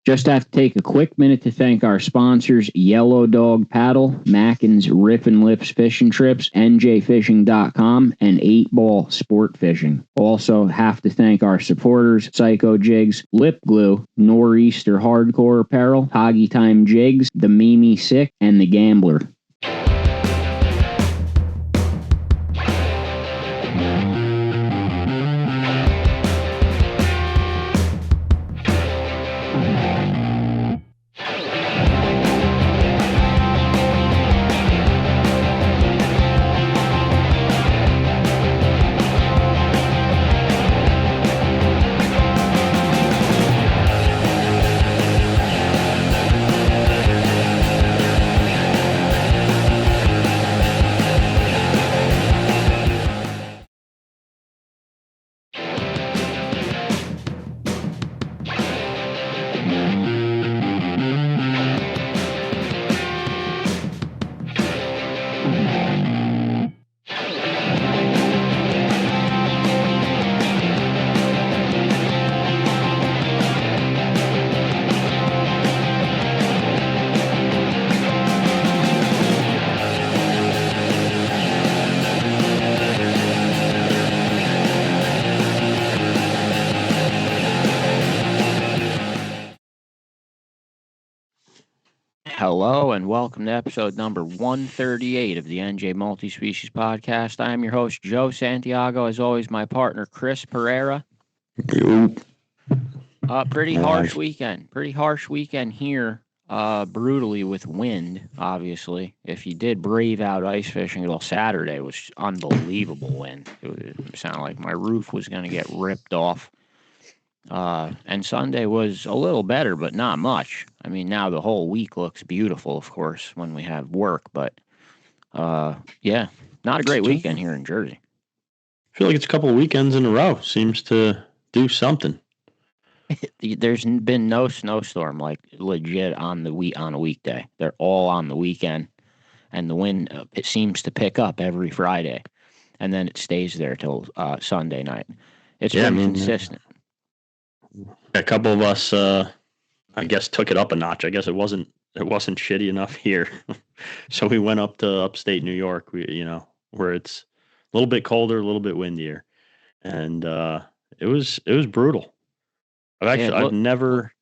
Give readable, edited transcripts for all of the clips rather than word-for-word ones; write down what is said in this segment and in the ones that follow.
Just have to take a quick minute to thank our sponsors, Yellow Dog Paddle, Mackin's Rip and Lips Fishing Trips, NJFishing.com, and 8 Ball Sportfishing. Also have to thank our supporters, Psycho Jigs, Lip Glue, Nor'easter Hardcore Apparel, Hoggy Time Jigs, The Mimi Sick, and The Gambler. Hello and welcome to episode number 138 of the NJ Multi-Species Podcast. I am your host, Joe Santiago. As always, my partner, Chris Pereira. Pretty harsh weekend. Pretty harsh weekend here, brutally with wind, obviously. If you did brave out ice fishing, well, Saturday was unbelievable wind. It sounded like my roof was going to get ripped off. And Sunday was a little better, but not much. I mean, now the whole week looks beautiful, of course, when we have work, but, yeah, not a great weekend here in Jersey. I feel like it's a couple of weekends in a row. Seems to do something. There's been no snowstorm, like, legit on a weekday. They're all on the weekend, and the wind, it seems to pick up every Friday, and then it stays there till Sunday night. It's been consistent. A couple of us, I guess, took it up a notch. I guess it wasn't shitty enough here, so we went up to upstate New York. Where it's a little bit colder, a little bit windier, and it was brutal. I've never.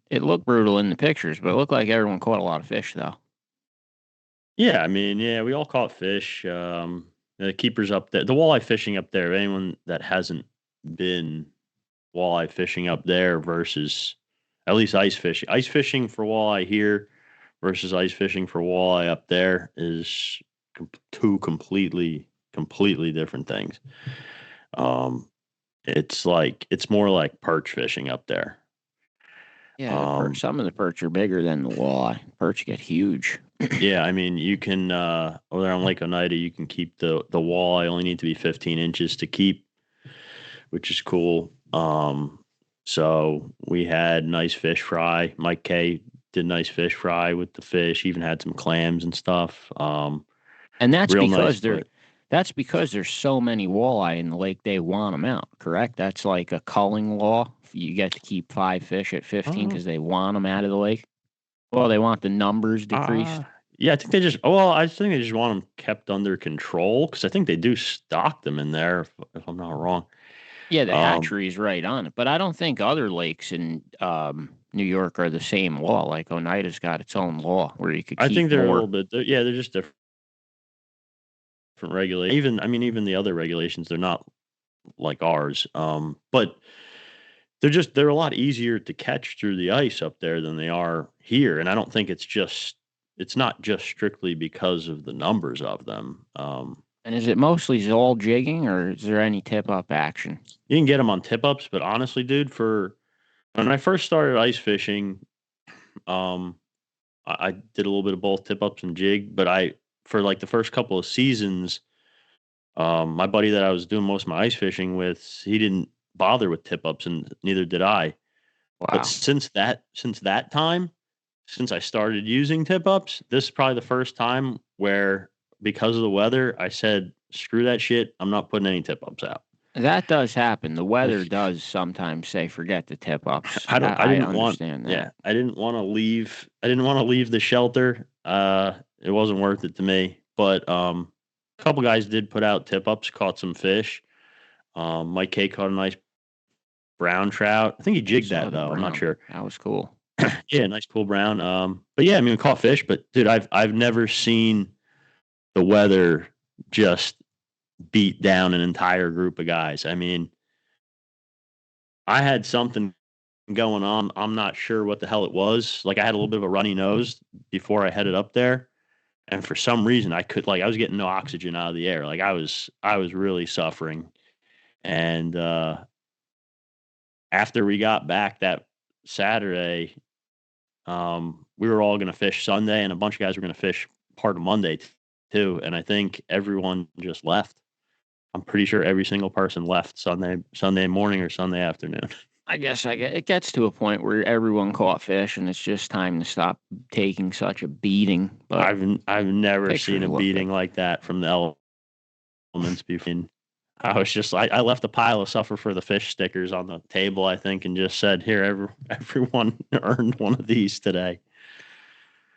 It looked brutal in the pictures, but it looked like everyone caught a lot of fish, though. Yeah, I mean, we all caught fish. The keepers up there, the walleye fishing up there. Anyone that hasn't been walleye fishing up there versus at least ice fishing. Ice fishing for walleye here versus ice fishing for walleye up there is two completely different things. It's more like perch fishing up there. Yeah, some of the perch are bigger than the walleye. Perch get huge. Yeah, I mean, you can over there on Lake Oneida, you can keep the walleye only need to be 15 inches to keep, which is cool. So we had nice fish fry. Mike K did nice fish fry with the fish. Even had some clams and stuff. And that's because there's so many walleye in the lake. They want them out. Correct? That's like a culling law. You get to keep 5 fish at 15 because they want them out of the lake. Well, they want the numbers decreased. Yeah, I think they just want them kept under control because I think they do stock them in there. If I'm not wrong. Yeah, the hatchery is right on it. But I don't think other lakes in New York are the same law. Like Oneida's got its own law where you could keep I think they're more. a little bit. They're just different regulations. Even the other regulations, they're not like ours. But they're a lot easier to catch through the ice up there than they are here. And I don't think it's not just strictly because of the numbers of them. And is it mostly all jigging, or is there any tip-up action? You can get them on tip-ups, but honestly, dude, when I first started ice fishing, I did a little bit of both tip-ups and jig, but for like the first couple of seasons, my buddy that I was doing most of my ice fishing with, he didn't bother with tip-ups, and neither did I. Wow. But since that time, since I started using tip-ups, this is probably the first time where, because of the weather, I said, screw that shit. I'm not putting any tip-ups out. That does happen. The weather does sometimes say forget the tip ups. I didn't want. Understand that. Yeah, I didn't want to leave. I didn't want to leave the shelter. It wasn't worth it to me. But a couple guys did put out tip ups, caught some fish. Mike K caught a nice brown trout. I think he jigged that though. I'm not sure. That was cool. Yeah, nice cool brown. But yeah, I mean, we caught fish. But dude, I've never seen the weather just beat down an entire group of guys. I mean, I had something going on. I'm not sure what the hell it was. Like I had a little bit of a runny nose before I headed up there. And for some reason I was getting no oxygen out of the air. Like I was really suffering. And after we got back that Saturday, we were all going to fish Sunday, and a bunch of guys were going to fish part of Monday too. And I think everyone just left. I'm pretty sure every single person left Sunday morning or Sunday afternoon. I guess it gets to a point where everyone caught fish, and it's just time to stop taking such a beating. But I've never seen a beating like that from the elements before. I was just I left a pile of suffer for the fish stickers on the table, I think, and just said, "Here, everyone earned one of these today."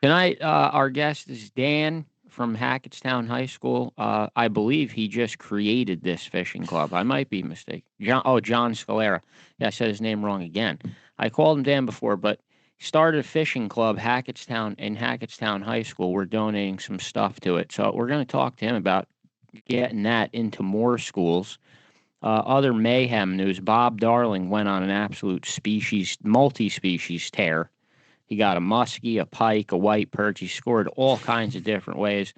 Tonight, our guest is Dan from Hackettstown High School. I believe he just created this fishing club. I might be mistaken. John Scalera. Yeah, I said his name wrong again. I called him Dan before, but he started a fishing club, Hackettstown High School. We're donating some stuff to it. So we're going to talk to him about getting that into more schools. Other mayhem news, Bob Darling went on an absolute multi-species tear. He got a muskie, a pike, a white perch. He scored all kinds of different ways.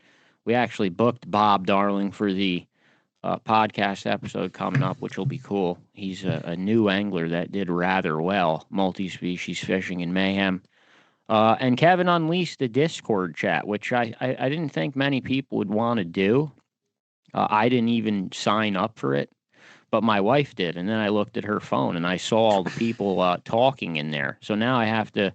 We actually booked Bob Darling for the podcast episode coming up, which will be cool. He's a new angler that did rather well, multi-species fishing in mayhem. And Kevin unleashed the Discord chat, which I didn't think many people would want to do. I didn't even sign up for it, but my wife did. And then I looked at her phone, and I saw all the people talking in there. So now I have to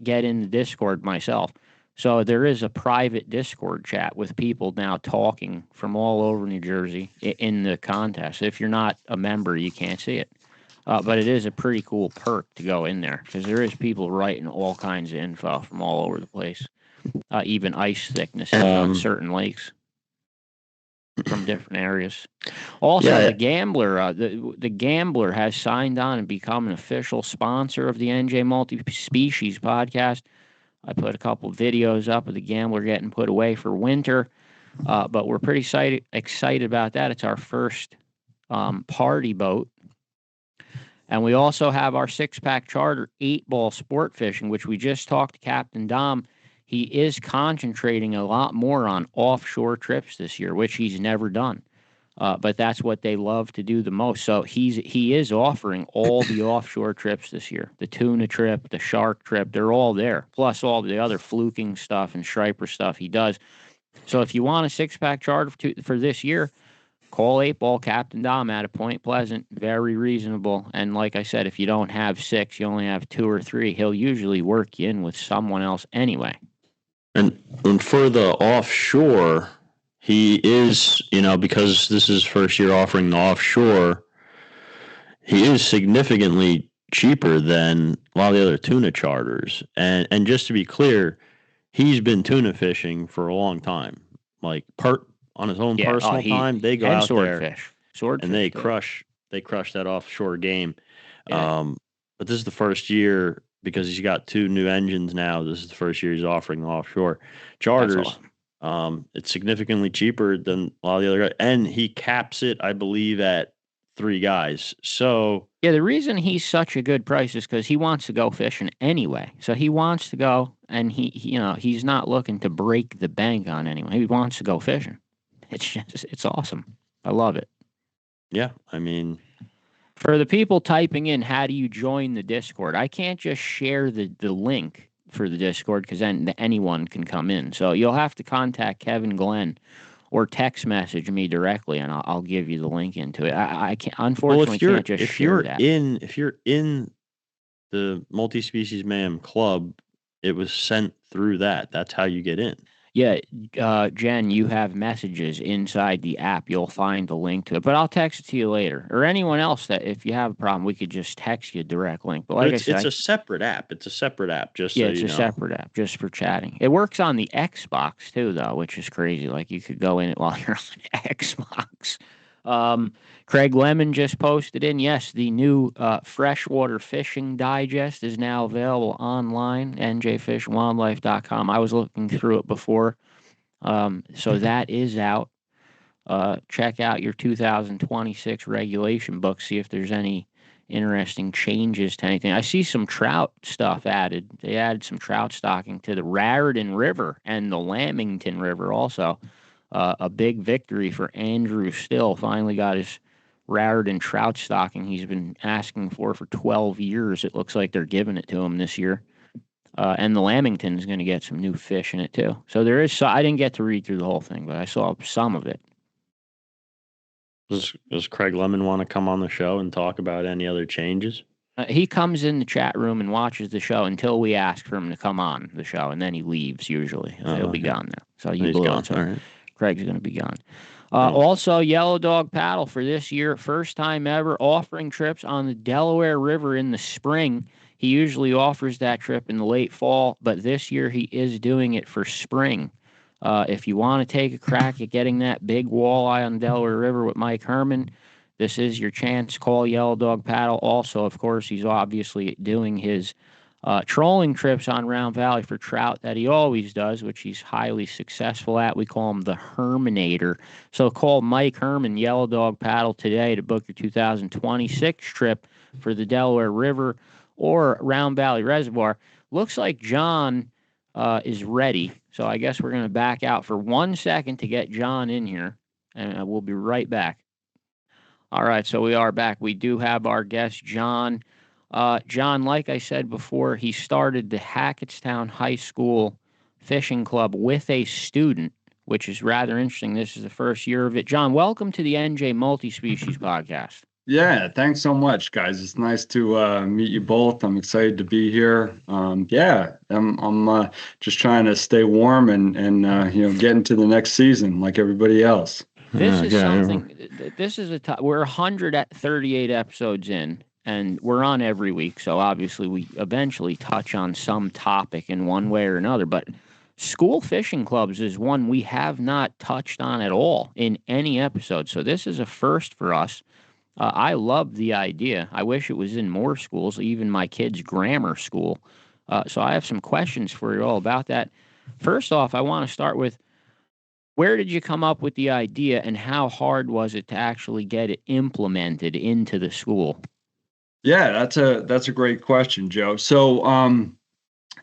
get in the Discord myself. So there is a private Discord chat with people now talking from all over New Jersey in the contest. If you're not a member, you can't see it. But it is a pretty cool perk to go in there because there is people writing all kinds of info from all over the place, even ice thicknesses on certain lakes from different areas. Also, the Gambler, the Gambler has signed on and become an official sponsor of the NJ Multi-Species podcast. I put a couple of videos up of the Gambler getting put away for winter, but we're pretty excited about that. It's our first party boat. And we also have our 6-pack charter, 8-ball sport fishing, which we just talked to Captain Dom. He is concentrating a lot more on offshore trips this year, which he's never done. But that's what they love to do the most. So he is offering all the offshore trips this year. The tuna trip, the shark trip, they're all there. Plus all the other fluking stuff and striper stuff he does. So if you want a 6-pack charter for this year, call 8-ball Captain Dom out of Point Pleasant. Very reasonable. And like I said, if you don't have 6, you only have 2 or 3, he'll usually work you in with someone else anyway. And for the offshore, he is, because this is first year offering the offshore, he is significantly cheaper than a lot of the other tuna charters. And just to be clear, he's been tuna fishing for a long time. Like on his own personal time, they go out there and they crush that offshore game. Yeah. But this is the first year. Because he's got 2 new engines now. This is the first year he's offering the offshore charters. Awesome. It's significantly cheaper than a lot of the other guys. And he caps it, I believe, at 3 guys. So yeah, the reason he's such a good price is because he wants to go fishing anyway. So he wants to go, and he's not looking to break the bank on anyone. He wants to go fishing. It's awesome. I love it. Yeah, I mean, for the people typing in, how do you join the Discord? I can't just share the link for the Discord because then anyone can come in. So you'll have to contact Kevin Glenn or text message me directly, and I'll give you the link into it. I can't, unfortunately, can't just share that. If you're in the Multi-Species Mayhem Club, it was sent through that. That's how you get in. Yeah, Jen, you have messages inside the app. You'll find the link to it, but I'll text it to you later. Or anyone else that if you have a problem, we could just text you a direct link. But But like I it's said, a separate app. It's a separate app, just yeah, so it's you a know. separate app just for chatting. It works on the Xbox too, though, which is crazy. Like you could go in it while you're on Xbox. Craig Lemon just posted in. Yes, the new Freshwater Fishing Digest is now available online, njfishwildlife.com. I was looking through it before. So that is out. Check out your 2026 regulation book, see if there's any interesting changes to anything. I see some trout stuff added. They added some trout stocking to the Raritan River and the Lamington River also. A big victory for Andrew Still. Finally got his Raritan trout stocking he's been asking for 12 years. It looks like they're giving it to him this year. And the Lamington is going to get some new fish in it too. So there is. I didn't get to read through the whole thing, but I saw some of it. Does Craig Lemon want to come on the show and talk about any other changes? He comes in the chat room and watches the show until we ask for him to come on the show, and then he leaves usually. He'll be gone now. So he's gone. So all right. Craig's going to be gone. Also, Yellow Dog Paddle for this year, first time ever, offering trips on the Delaware River in the spring. He usually offers that trip in the late fall, but this year he is doing it for spring. If you want to take a crack at getting that big walleye on the Delaware River with Mike Herman, this is your chance. Call Yellow Dog Paddle. Also, of course, he's obviously doing his trolling trips on Round Valley for trout that he always does, which he's highly successful at. We call him the Herminator. So call Mike Herman, Yellow Dog Paddle, today to book your 2026 trip for the Delaware River or Round Valley Reservoir. Looks like John is ready. So I guess we're going to back out for 1 second to get John in here, and we'll be right back. All right, so we are back. We do have our guest, John. John, like I said before, he started the Hackettstown High School Fishing Club with a student, which is rather interesting. This is the first year of it. John, welcome to the NJ Multi-Species Podcast. Yeah, thanks so much, guys. It's nice to meet you both. I'm excited to be here. I'm just trying to stay warm and get into the next season like everybody else. This is something. This is we're 138 episodes in, and we're on every week. So obviously, we eventually touch on some topic in one way or another. But school fishing clubs is one we have not touched on at all in any episode. So this is a first for us. I love the idea. I wish it was in more schools, even my kid's grammar school. So I have some questions for you all about that. First off, I want to start with, where did you come up with the idea, and how hard was it to actually get it implemented into the school? Yeah, that's a great question, Joe. So, I'm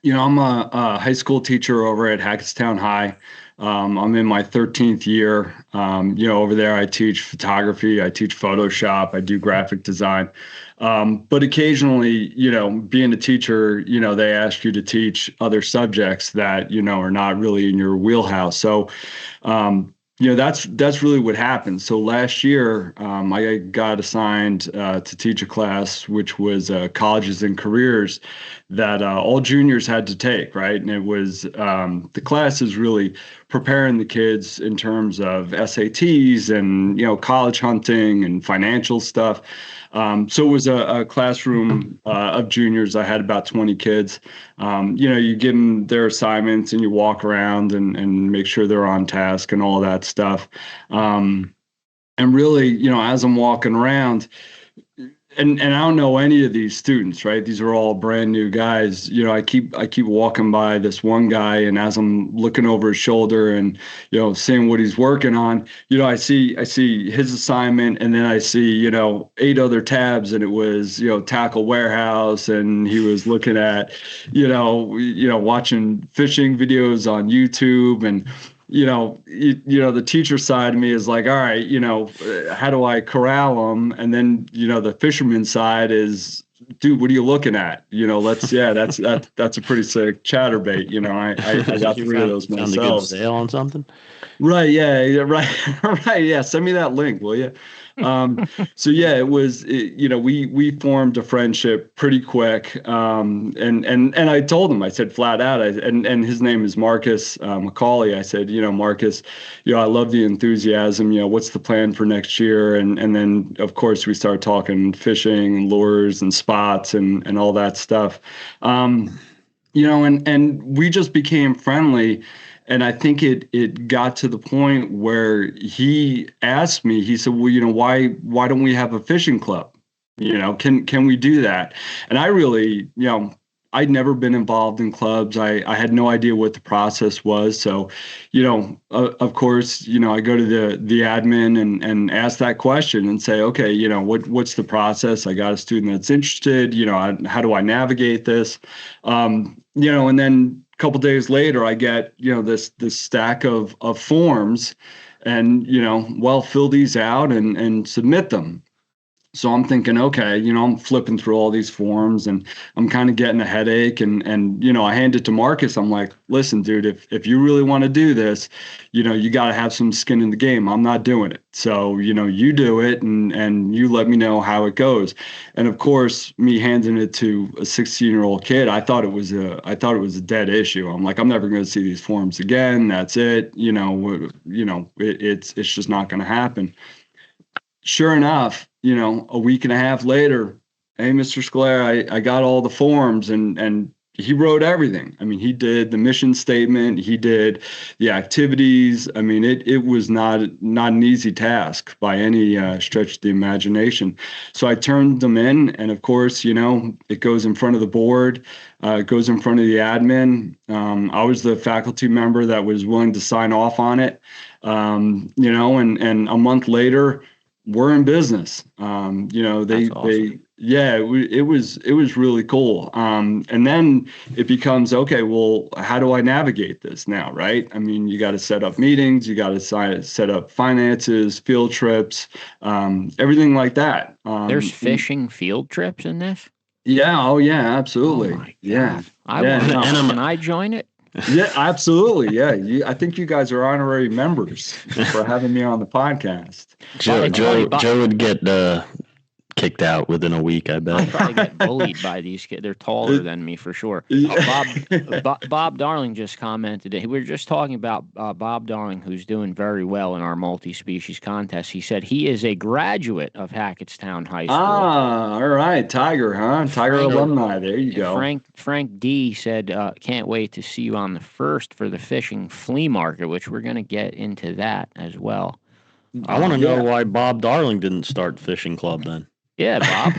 a high school teacher over at Hackettstown High. I'm in my 13th year. Over there, I teach photography, I teach Photoshop, I do graphic design. But occasionally, being a teacher, they ask you to teach other subjects that, are not really in your wheelhouse. So, that's really what happened. So last year, I got assigned to teach a class, which was colleges and careers that all juniors had to take, right? And it was the class is really preparing the kids in terms of SATs and college hunting and financial stuff. So it was a classroom of juniors. I had about 20 kids. You give them their assignments and you walk around and make sure they're on task and all that stuff. And really, as I'm walking around, and I don't know any of these students, right? These are all brand new guys. I keep walking by this one guy, and as I'm looking over his shoulder and seeing what he's working on, I see his assignment, and then I see 8 other tabs, and it was tackle warehouse, and he was looking at watching fishing videos on YouTube, and the teacher side of me is like, all right, how do I corral them? And then, the fisherman side is, dude, what are you looking at? That's a pretty sick chatterbait. I got 3 of those myself. Found a good sale on something? Right. Yeah. Right. Right. Yeah. Send me that link, will you? So yeah, we formed a friendship pretty quick. And I told him, I said flat out, and his name is Marcus Macaulay. I said, Marcus, I love the enthusiasm. What's the plan for next year? And then of course we started talking fishing and lures and spots and all that stuff. And we just became friendly. And I think it got to the point where he asked me, he said, well, why don't we have a fishing club? Can we do that? And I really, I'd never been involved in clubs. I had no idea what the process was. So, of course, I go to the admin and ask that question and say, okay, what's the process? I got a student that's interested, how do I navigate this? And then couple days later, I get, this stack of forms and, fill these out and submit them. So I'm thinking, okay, I'm flipping through all these forms and I'm kind of getting a headache and I hand it to Marcus. I'm like, listen, dude, if you really want to do this, you got to have some skin in the game. I'm not doing it. So, you do it and you let me know how it goes. And of course, me handing it to a 16-year-old kid, I thought it was a dead issue. I'm like, I'm never going to see these forms again. That's it. It's just not going to happen. Sure enough, a week and a half later, hey, Mr. Scalera, I got all the forms and he wrote everything. I mean, he did the mission statement. He did the activities. I mean, it was not an easy task by any stretch of the imagination. So I turned them in. And of course, it goes in front of the board. It goes in front of the admin. I was the faculty member that was willing to sign off on it. And a month later, we're in business. Awesome. It was really cool. And then it becomes, okay, well, how do I navigate this now? Right. I mean, you got to set up meetings, you got to set up finances, field trips, everything like that. There's fishing field trips in this? Yeah. Oh yeah, absolutely. Oh my God. Yeah. I want to know. Can I join it? Yeah, absolutely. Yeah. I think you guys are honorary members for having me on the podcast. Joe would get kicked out within a week, I bet. I'd probably get bullied by these kids. They're taller than me for sure. Bob Darling just commented. We were just talking about Bob Darling, who's doing very well in our multi-species contest. He said he is a graduate of Hackettstown High School. Ah, all right. Tiger, huh? Tiger alumni. There you go. Frank D said, can't wait to see you on the 1st for the fishing flea market, which we're going to get into that as well. I want to know why Bob Darling didn't start fishing club then. Yeah, Bob.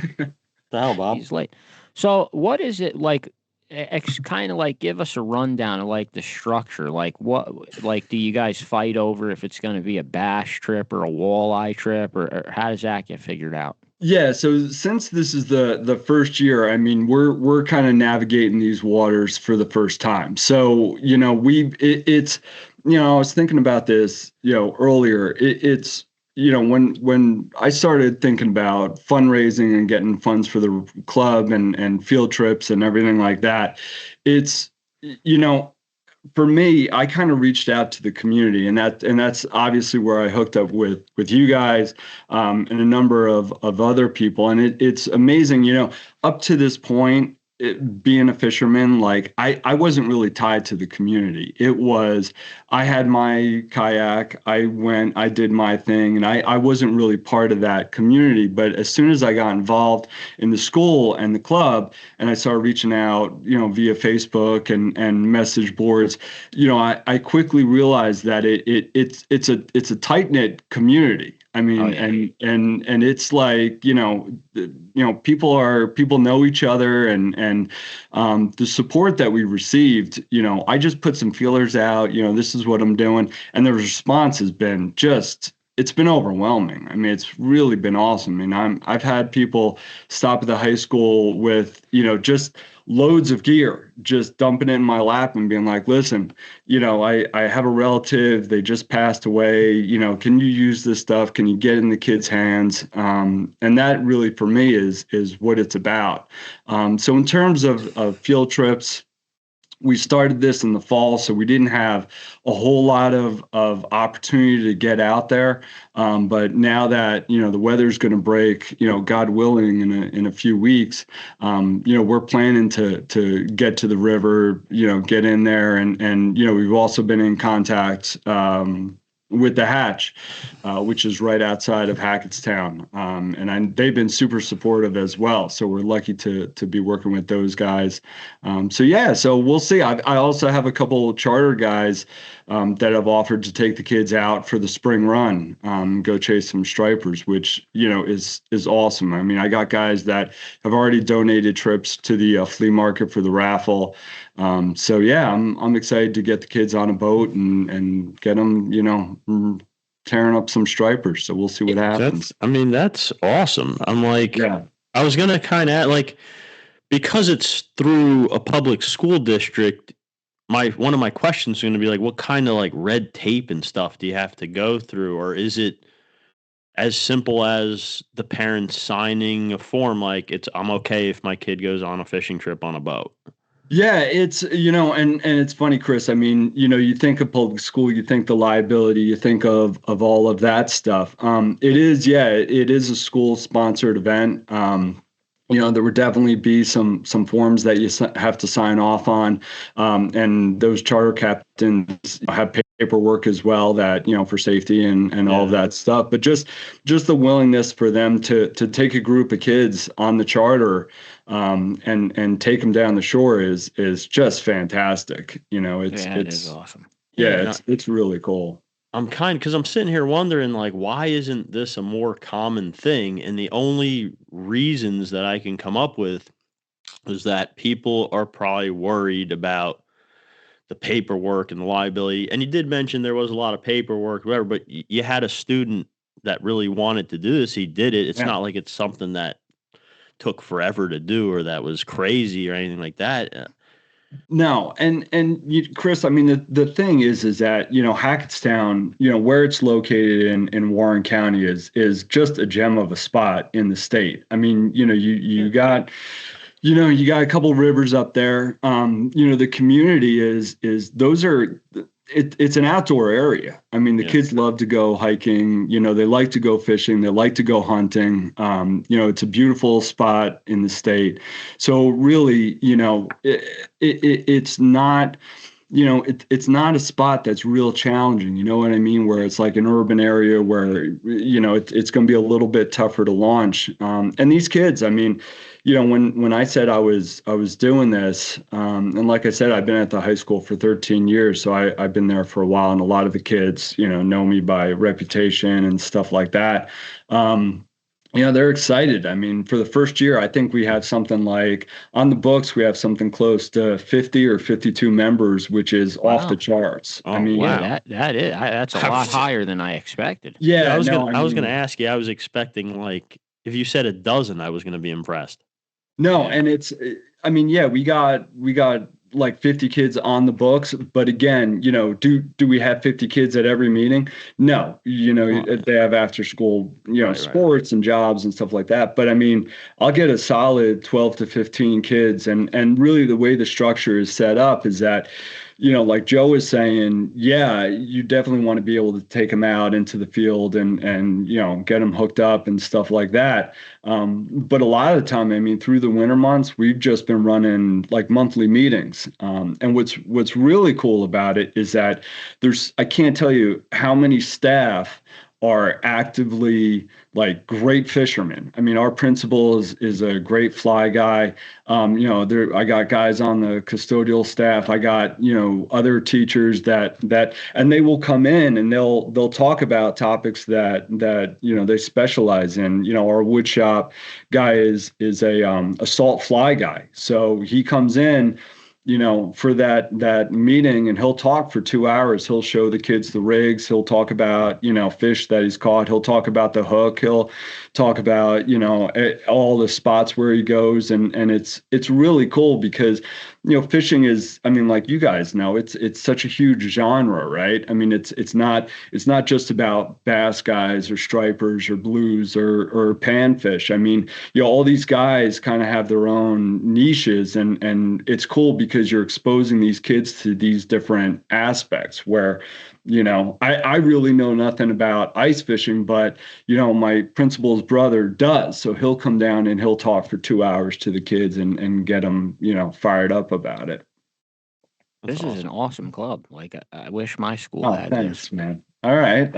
The hell, Bob? He's late. So what is it like? Kind of like give us a rundown of like the structure. Like do you guys fight over if it's going to be a bass trip or a walleye trip or how does that get figured out? Yeah, so since this is the first year, I mean, we're kind of navigating these waters for the first time. So, it's I was thinking about this, earlier. It's when I started thinking about fundraising and getting funds for the club and field trips and everything like that, it's, for me, I kind of reached out to the community, and that's obviously where I hooked up with you guys and a number of other people. And it's amazing, up to this point, being a fisherman, like I wasn't really tied to the community. It was, I had my kayak, I went, I did my thing, and I wasn't really part of that community. But as soon as I got involved in the school and the club, and I started reaching out, via Facebook and message boards, I quickly realized that it's a tight-knit community. I mean, and it's like, people know each other and the support that we received, I just put some feelers out, this is what I'm doing. And the response has been it's been overwhelming. I mean, it's really been awesome. I mean, I've had people stop at the high school with, just loads of gear, just dumping it in my lap and being like, listen, I have a relative, they just passed away, can you use this stuff? Can you get in the kids' hands? And that really for me is what it's about. So in terms of field trips, we started this in the fall, so we didn't have a whole lot of opportunity to get out there. But now that, the weather's going to break, God willing, in a few weeks, we're planning to get to the river, get in there. And we've also been in contact with the Hatch, which is right outside of Hackettstown. And they've been super supportive as well. So we're lucky to be working with those guys. So we'll see. I also have a couple charter guys that have offered to take the kids out for the spring run, go chase some stripers, which, is awesome. I mean, I got guys that have already donated trips to the flea market for the raffle. I'm excited to get the kids on a boat and get them, tearing up some stripers. So we'll see what happens. That's awesome. I'm like, yeah. I was going to kind of like, because it's through a public school district, one of my questions is going to be like, what kind of like red tape and stuff do you have to go through? Or is it as simple as the parents signing a form like I'm okay if my kid goes on a fishing trip on a boat? Yeah, it's, and it's funny, Chris. I mean, you think of public school, you think the liability, you think of all of that stuff. It is a school sponsored event. There would definitely be some forms that you have to sign off on. And those charter captains have paperwork as well that, for safety and all of that stuff. But just the willingness for them to take a group of kids on the charter and take them down the shore is just fantastic. It is awesome. Yeah, it's really cool. Because I'm sitting here wondering, like, why isn't this a more common thing? And the only reasons that I can come up with is that people are probably worried about the paperwork and the liability. And you did mention there was a lot of paperwork, whatever, but you had a student that really wanted to do this. He did it. It's not like it's something that took forever to do or that was crazy or anything like that. No, and Chris, I mean, the thing is that, Hackettstown, where it's located in Warren County is just a gem of a spot in the state. I mean, you got a couple rivers up there. The community is it's an outdoor area. I mean, the kids love to go hiking, they like to go fishing, they like to go hunting. It's a beautiful spot in the state. So really, it's not, it's not a spot that's real challenging. You know what I mean? Where it's like an urban area where, it's going to be a little bit tougher to launch. And these kids, I mean, when I said I was doing this, and like I said, I've been at the high school for 13 years, so I've been there for a while, and a lot of the kids, know me by reputation and stuff like that. They're excited. I mean, for the first year, I think we have something like on the books, we have something close to 50 or 52 members, which is off the charts. Oh, I mean, that's a lot higher than I expected. Yeah, I was going to ask you. I was expecting, like, if you said a dozen, I was going to be impressed. No, and it's, I mean, we got like 50 kids on the books, but again, do we have 50 kids at every meeting? No, they have after school, sports and jobs and stuff like that. But I mean, I'll get a solid 12 to 15 kids. And really the way the structure is set up is that, like Joe was saying, you definitely want to be able to take them out into the field and get them hooked up and stuff like that. But a lot of the time, I mean, through the winter months, we've just been running like monthly meetings. And what's really cool about it is that I can't tell you how many staff are actively like great fishermen. I mean, our principal is a great fly guy. I got guys on the custodial staff. I got, other teachers that, and they will come in and they'll talk about topics that, they specialize in. Our wood shop guy is a salt fly guy. So he comes in, for that meeting, and he'll talk for 2 hours. He'll show the kids the rigs. He'll talk about, fish that he's caught. He'll talk about the hook. He'll talk about, all the spots where he goes. And it's really cool because, fishing is, I mean, like you guys know, it's such a huge genre, right? I mean, it's not just about bass guys or stripers or blues or panfish. I mean, all these guys kind of have their own niches, and it's cool because you're exposing these kids to these different aspects where, I really know nothing about ice fishing, but, my principal's brother does. So he'll come down and he'll talk for 2 hours to the kids and get them, fired up about it. This is an awesome club. Like, I wish my school Oh, had thanks, this. man. All right.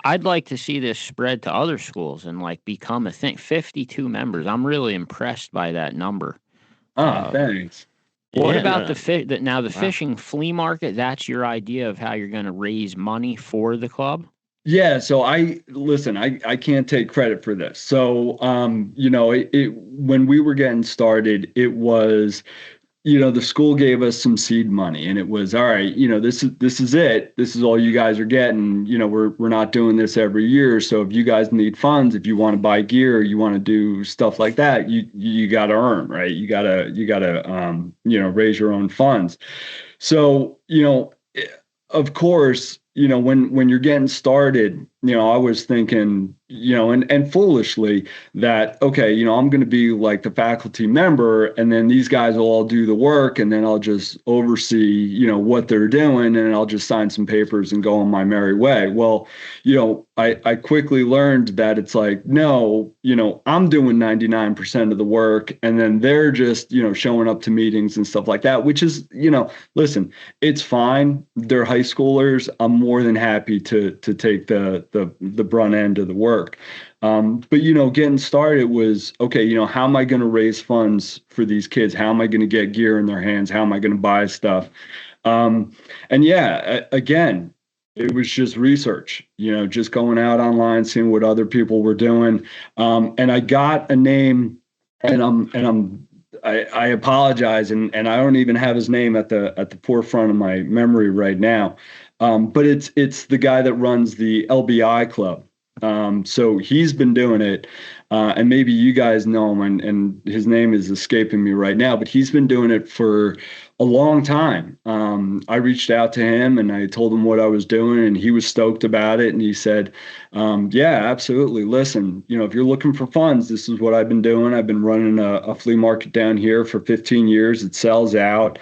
I'd like to see this spread to other schools and like become a thing. 52 members. I'm really impressed by that number. Thanks. What Yeah, about no. the fishing flea market? That's your idea of how you're going to raise money for the club? Yeah, so I can't take credit for this. So, when we were getting started, it was, the school gave us some seed money, and it was, all right, this is it. This is all you guys are getting. We're not doing this every year. So if you guys need funds, if you want to buy gear, you want to do stuff like that, you got to earn, right? You got to raise your own funds. So, of course, when you're getting started, I was thinking, and foolishly that, okay, I'm going to be like the faculty member, and then these guys will all do the work, and then I'll just oversee, what they're doing, and I'll just sign some papers and go on my merry way. Well, I quickly learned that it's like, no, I'm doing 99% of the work, and then they're just, showing up to meetings and stuff like that, which is, listen, it's fine. They're high schoolers. I'm more than happy to take the brunt end of the work. But, getting started was, okay, how am I going to raise funds for these kids? How am I going to get gear in their hands? How am I going to buy stuff? And yeah, again, it was just research, just going out online, seeing what other people were doing. And I got a name, and I apologize, and I don't even have his name at the forefront of my memory right now. But it's the guy that runs the LBI club. So he's been doing it, and maybe you guys know him, and his name is escaping me right now, but he's been doing it for a long time. I reached out to him and I told him what I was doing, and he was stoked about it. And he said, yeah, absolutely. Listen, if you're looking for funds, this is what I've been doing. I've been running a flea market down here for 15 years. It sells out.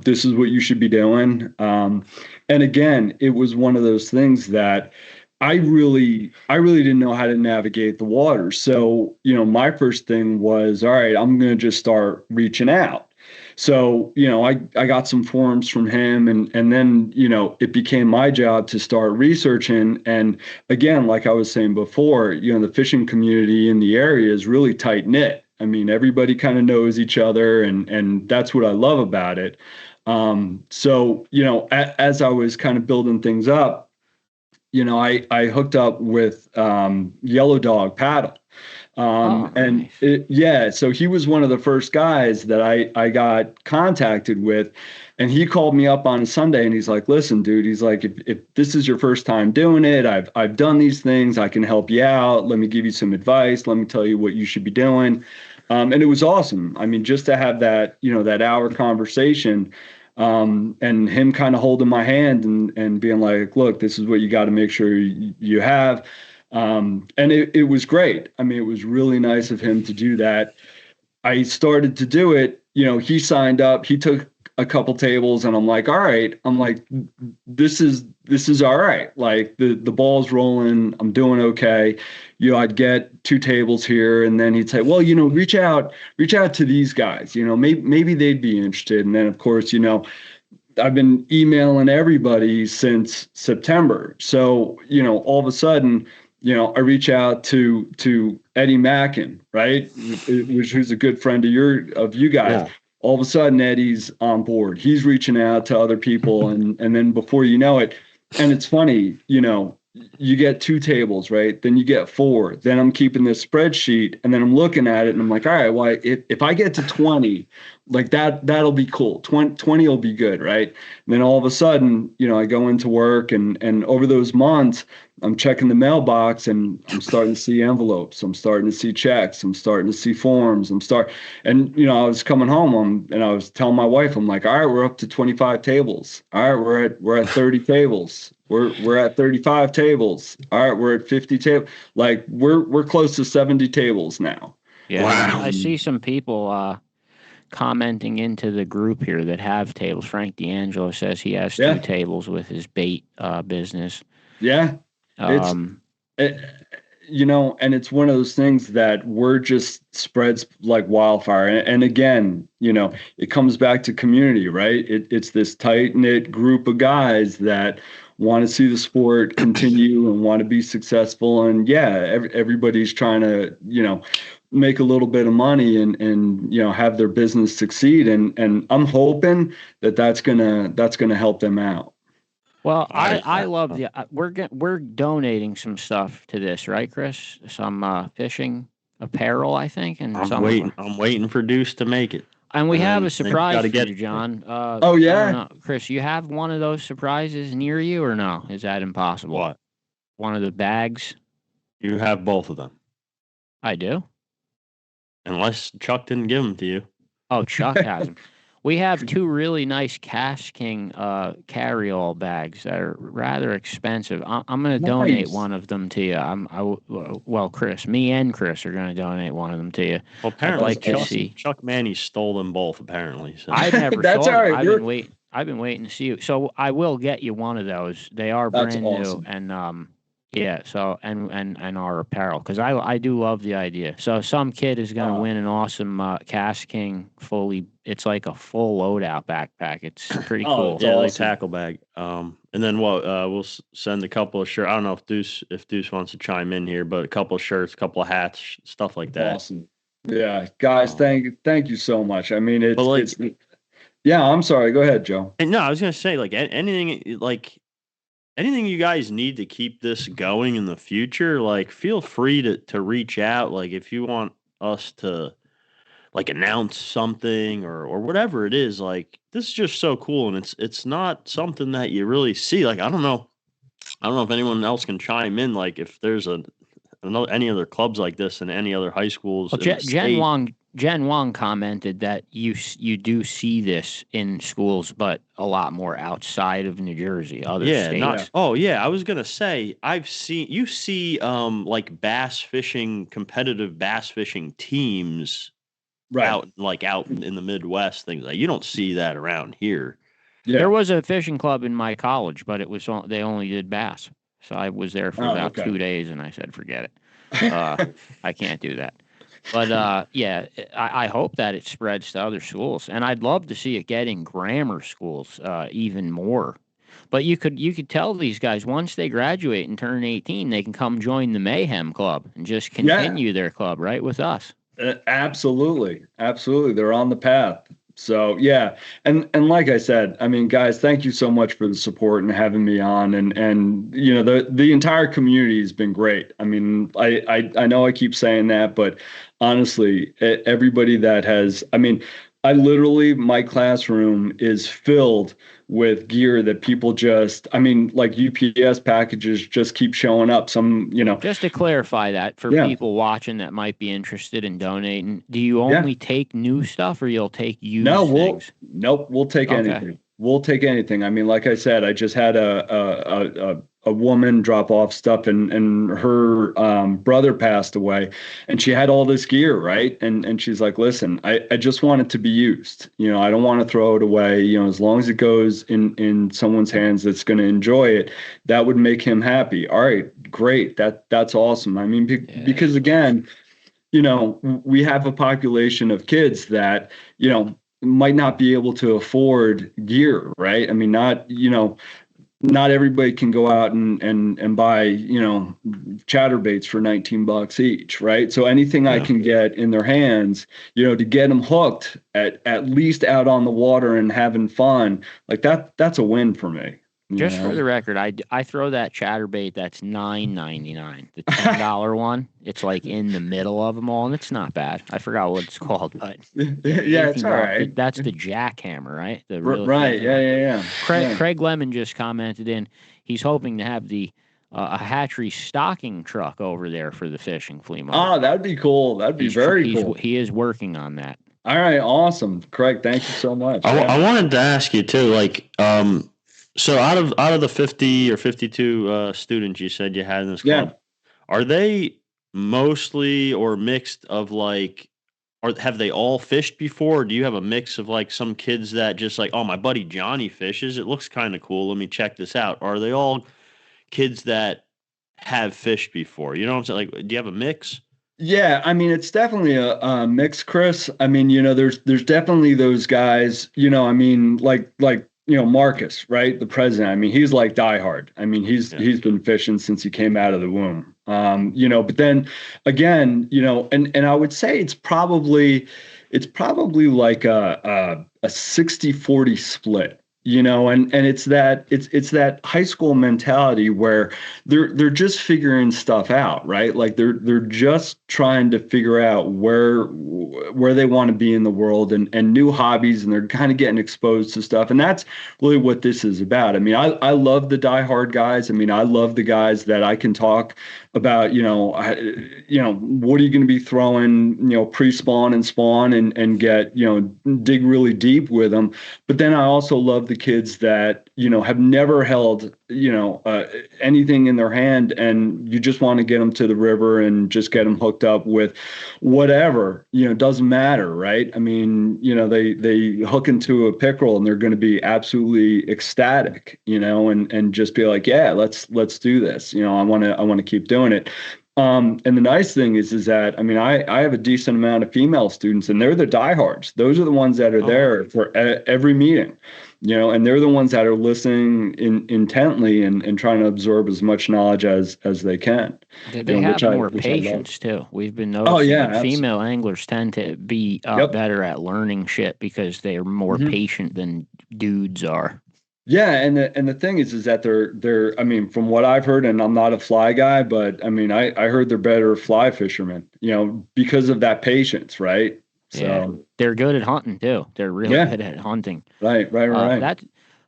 This is what you should be doing. And again, it was one of those things that I really didn't know how to navigate the water. So, my first thing was, all right, I'm going to just start reaching out. So, I got some forums from him, and then, it became my job to start researching. And again, like I was saying before, the fishing community in the area is really tight knit. I mean, everybody kind of knows each other, and that's what I love about it. So, as I was kind of building things up, I hooked up with Yellow Dog Paddle. And nice. So he was one of the first guys that I got contacted with, and he called me up on a Sunday, and he's like, listen, dude, he's like, if this is your first time doing it, I've done these things, I can help you out. Let me give you some advice. Let me tell you what you should be doing. And it was awesome. I mean, just to have that, that hour conversation, and him kind of holding my hand and being like, look, this is what you got to make sure you have. And it was great. I mean, it was really nice of him to do that. I started to do it, he signed up, he took a couple tables, and I'm like, all right, this is all right. Like the ball's rolling. I'm doing okay. I'd get 2 tables here, and then he'd say, well, reach out to these guys, maybe they'd be interested. And then of course, I've been emailing everybody since September. So, all of a sudden, I reach out to Eddie Mackin, right? Who's a good friend of you guys. Yeah. All of a sudden, Eddie's on board. He's reaching out to other people, and then before you know it, and it's funny, you get 2 tables, right? Then you get 4. Then I'm keeping this spreadsheet, and then I'm looking at it, and I'm like, all right, well, if I get to 20, like that'll be cool. 20 will be good, right? And then all of a sudden, I go into work, and over those months, I'm checking the mailbox, and I'm starting to see envelopes. I'm starting to see checks. I'm starting to see forms. And I was coming home, and I was telling my wife, I'm like, all right, we're up to 25 tables. All right, we're at 30 tables. We're at 35 tables. All right, we're at 50 tables. Like we're close to 70 tables now. Yeah, Wow. I see some people commenting into the group here that have tables. Frank D'Angelo says he has 2 tables with his bait business. Yeah, and it's one of those things that word just spreads like wildfire. And again, it comes back to community, right? It's this tight knit group of guys that want to see the sport continue and want to be successful. And everybody's trying to, make a little bit of money and have their business succeed. And I'm hoping that's gonna help them out. Well, I love the we're donating some stuff to this, right, Chris? Some fishing apparel, I think, and I'm waiting for Deuce to make it. And we have a surprise for you, John. Oh yeah, Chris, you have one of those surprises near you, or no? Is that impossible? What? One of the bags? You have both of them. I do. Unless Chuck didn't give them to you. Oh, Chuck has them. We have 2 really nice Cash King carry-all bags that are rather expensive. I'm going to donate one of them to you. Chris, me and Chris are going to donate one of them to you. Well, apparently, Chuck Manny stole them both. Apparently, so. I've never That's saw all them. right. I've been waiting to see you. So I will get you one of those. They are brand new, and so and our apparel, because I do love the idea. So some kid is going to win an awesome Cash King it's like a full loadout backpack. It's pretty cool. Yeah, awesome. Like tackle bag. And then we'll send a couple of shirts. I don't know if Deuce wants to chime in here, but a couple of shirts, a couple of hats, stuff like that. Awesome. Yeah, guys, thank you so much. I mean, yeah. I'm sorry. Go ahead, Joe. And no, I was going to say, like, anything you guys need to keep this going in the future, like, feel free to reach out. Like, if you want us to, like, announce something or whatever it is, like, this is just so cool. And it's not something that you really see. Like, I don't know if anyone else can chime in. Like, if there's any other clubs like this in any other high schools. Well, Jen Wong commented that you do see this in schools, but a lot more outside of New Jersey, other states. I was gonna say you see like competitive bass fishing teams, right, out in the Midwest, things like you don't see that around here. Yeah. There was a fishing club in my college, but they only did bass. So I was there for about 2 days, and I said, forget it. I can't do that. But I hope that it spreads to other schools, and I'd love to see it get in grammar schools even more. But you could tell these guys once they graduate and turn 18, they can come join the Mayhem Club and just continue their club right with us. Absolutely, they're on the path. So yeah, and like I said, I mean, guys, thank you so much for the support and having me on, and the entire community has been great. I mean, I know I keep saying that, but honestly, everybody that has, I mean, my classroom is filled with gear that people like UPS packages just keep showing up. Just to clarify that for people watching that might be interested in donating, do you only take new stuff or you'll take used things? We'll take anything. We'll take anything. I mean, like I said, I just had a woman drop off stuff and her brother passed away and she had all this gear, right? And she's like, listen, I just want it to be used. I don't want to throw it away. As long as it goes in someone's hands that's going to enjoy it, that would make him happy. All right, great. That's awesome. I mean, because again, we have a population of kids that, might not be able to afford gear, right? I mean, not everybody can go out and buy, chatterbaits for $19 each, right? So anything I can get in their hands, to get them hooked at least out on the water and having fun, like that's a win for me. Just for the record, I throw that chatterbait that's $9.99. The $10 one, it's like in the middle of them all, and it's not bad. I forgot what it's called, but yeah, it's all right. That's the jackhammer, right? The right, yeah. Craig Lemon just commented in. He's hoping to have a hatchery stocking truck over there for the fishing flea market. Oh, that'd be cool. That'd be very cool. He is working on that. All right, awesome, Craig. Thank you so much. I wanted to ask you too, like, so out of the 50 or 52 students you said you had in this club, are they mostly or mixed of like, or have they all fished before? Or do you have a mix of like some kids that just like, oh, my buddy Johnny fishes, it looks kind of cool, let me check this out? Or are they all kids that have fished before? You know what I'm saying? Like, do you have a mix? Yeah, I mean, it's definitely a mix, Chris. I mean, there's definitely those guys, I mean, like Marcus, right? The president. I mean, he's like diehard. I mean, he's been fishing since he came out of the womb. But then again, and I would say it's probably like a 60-40 split. And it's that high school mentality where they're just figuring stuff out, right? Like they're just trying to figure out where they want to be in the world and new hobbies, and they're kind of getting exposed to stuff. And that's really what this is about. I mean, I love the diehard guys. I mean, I love the guys that I can talk about, what are you going to be throwing, pre-spawn and spawn and get, dig really deep with them. But then I also love the kids that, have never held, anything in their hand, and you just want to get them to the river and just get them hooked up with whatever, doesn't matter. Right. I mean, they hook into a pickerel and they're going to be absolutely ecstatic, and just be like, yeah, let's do this. I want to keep doing it. And the nice thing is that, I mean, I have a decent amount of female students, and they're the diehards. Those are the ones that are there for every meeting, and they're the ones that are listening intently and trying to absorb as much knowledge as they can. They have more patience too. We've been noticing that female anglers tend to be better at learning shit because they're more patient than dudes are. Yeah, and the thing is that they're I mean, from what I've heard, and I'm not a fly guy, but I mean, I heard they're better fly fishermen, because of that patience, right? So they're good at hunting too. They're really good at hunting. Right. That's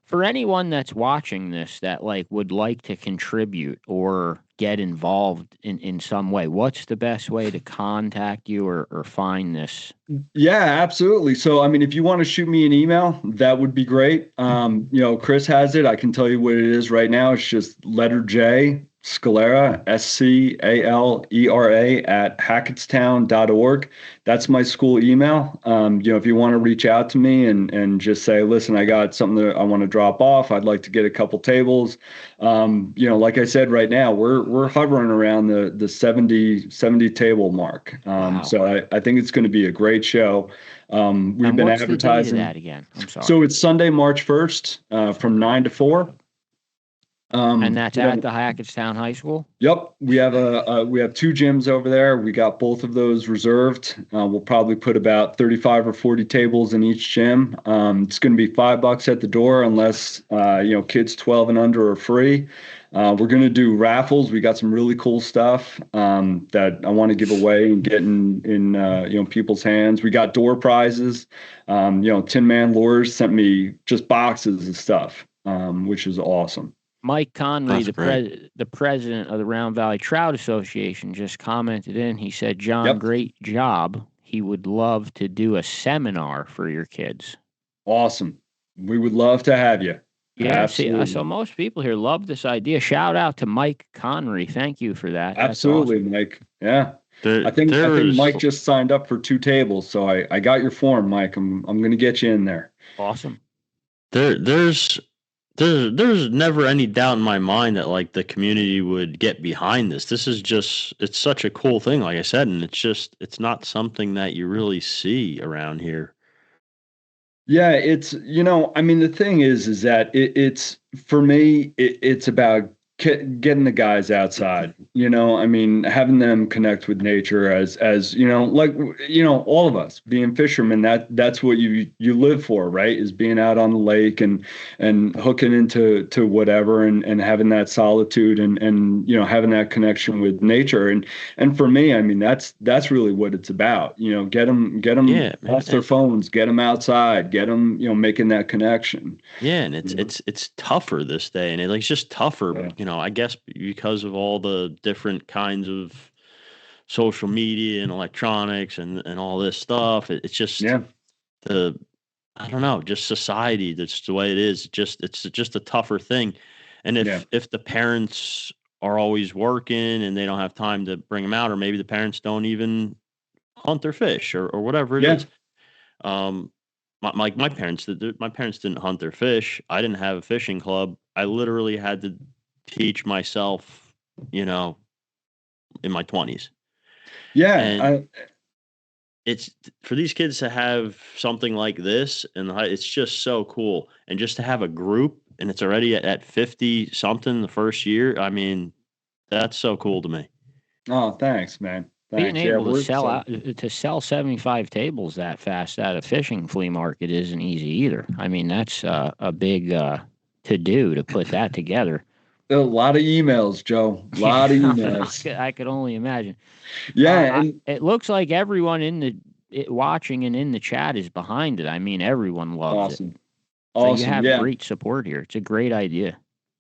for anyone that's watching this that would like to contribute or get involved in some way. What's the best way to contact you or find this? Yeah, absolutely. So, I mean, if you want to shoot me an email, that would be great. Chris has it. I can tell you what it is right now. It's just letter J, Scalera, SCALERA at Hackettstown.org. That's my school email. If you want to reach out to me and just say, listen, I got something that I want to drop off. I'd like to get a couple tables. Like I said, right now we're hovering around the 70 table mark. Wow. So I think it's going to be a great show. We've been advertising that again. I'm sorry. So it's Sunday, March 1st, from 9 to 4. And that's at the Hackettstown High School? Yep. We have we have 2 gyms over there. We got both of those reserved. We'll probably put about 35 or 40 tables in each gym. It's going to be $5 at the door unless, kids 12 and under are free. We're going to do raffles. We got some really cool stuff that I want to give away and get in people's hands. We got door prizes. Tin Man Lures sent me just boxes of stuff, which is awesome. Mike Connery, the president of the Round Valley Trout Association, just commented in. He said, John, great job. He would love to do a seminar for your kids. Awesome. We would love to have you. Yeah, so most people here love this idea. Shout out to Mike Connery. Thank you for that. Absolutely, awesome. Mike. Yeah. I think Mike just signed up for 2 tables, so I got your form, Mike. I'm going to get you in there. Awesome. There's never any doubt in my mind that the community would get behind this. This is it's such a cool thing, like I said, and it's not something that you really see around here. Yeah, it's, I mean, the thing is that it's for me, it's about getting the guys outside, I mean, having them connect with nature as like all of us being fishermen, that's what you live for, right? Is being out on the lake and hooking into whatever and having that solitude and having that connection with nature. And for me, I mean, that's really what it's about. Get them off their phones, get them outside, get them making that connection. Yeah, and it's tougher this day, and it's just tougher. Yeah. I guess because of all the different kinds of social media and electronics and all this stuff. It's just I don't know, just society. That's the way it is. It's just a tougher thing. And if the parents are always working and they don't have time to bring them out, or maybe the parents don't even hunt their fish or whatever it is. My parents didn't hunt their fish. I didn't have a fishing club. I literally had to teach myself, in my 20s. Yeah. And it's for these kids to have something like this, and it's just so cool. And just to have a group, and it's already at 50 something the first year. I mean, that's so cool to me. Oh, thanks, man. Being able to sell 75 tables that fast at a fishing flea market isn't easy either. I mean, that's a big to do to put that together. A lot of emails, Joe. A lot of emails. I could only imagine. Yeah, it looks like everyone watching and in the chat is behind it. I mean, everyone loves it. So you have great support here. It's a great idea.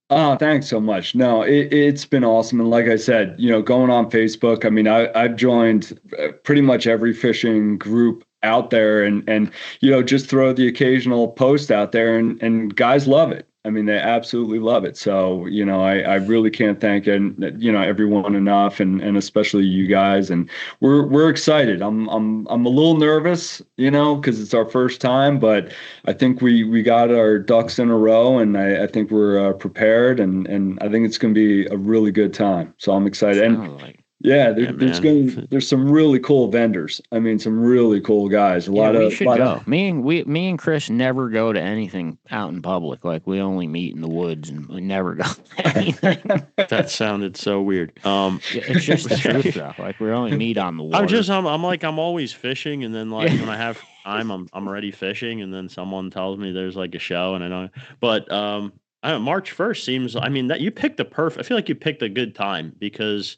Oh, thanks so much. No, it's been awesome. And like I said, going on Facebook, I mean, I've joined pretty much every fishing group out there and just throw the occasional post out there and guys love it. I mean, they absolutely love it. So, I really can't thank everyone enough and especially you guys. And we're excited. I'm a little nervous, because it's our first time, but I think we got our ducks in a row and I think we're prepared and I think it's going to be a really good time. So I'm excited. And there's some really cool vendors. I mean, some really cool guys. We should go. Me and Chris never go to anything out in public. Like we only meet in the woods and we never go to anything. That sounded so weird. It's just the truth though. Like we only meet on the water. I'm always fishing, and then like when I have time, I'm already fishing, and then someone tells me there's like a show, and I don't. But I don't know, March 1st seems. I mean, that you picked I feel like you picked a good time because